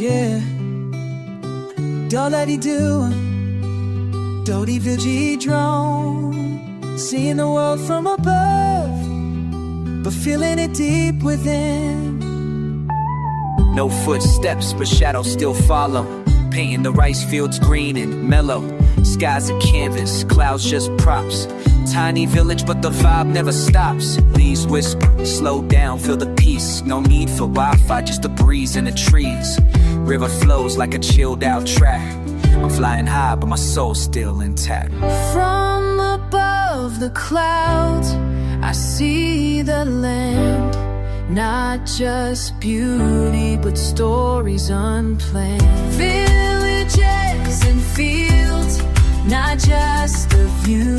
yeah. Do-la-di-do, do-di-vil-ji drone. Seeing the world from above, but feeling it deep within. No footsteps, but shadows still follow. Painting the rice fields green and mellow. Skies a canvas, clouds just props. Tiny village, but the vibe never stops. Leaves whisper, slow down, feel the peace. No need for Wi-Fi, just a breeze in the trees. River flows like a chilled out track. I'm flying high, but my soul's still intact. From above the clouds, I see the land. Not just beauty, but stories unplanned. Villages and fields, not just a view.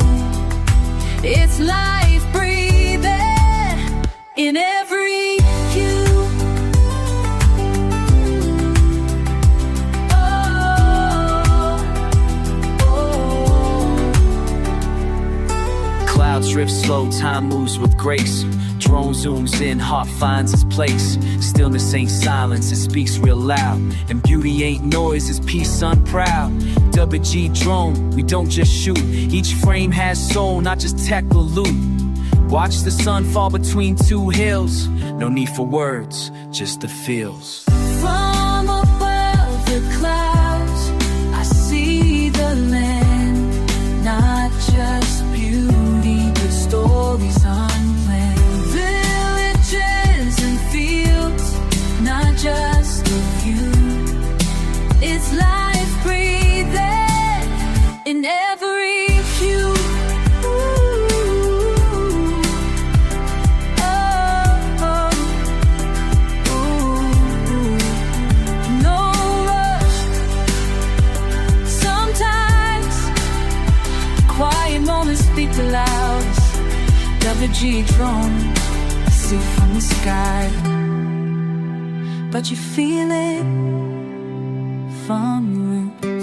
It's life breathing in every hue. Oh, oh. Clouds drift slow, time moves with grace. Drone zooms in, heart finds its place. Stillness ain't silence, it speaks real loud. And beauty ain't noise, it's peace unproud. WG drone, we don't just shoot. Each frame has soul, not just tech or loot. Watch the sun fall between two hills. No need for words, just the feels. From above the clouds, I see the land. Not just beauty, but stories unplanned. Villages and fields, not just a view. It's life breathing in every hue. Speak the loudest. WG drone, I see from the sky, but you feel it from the roof.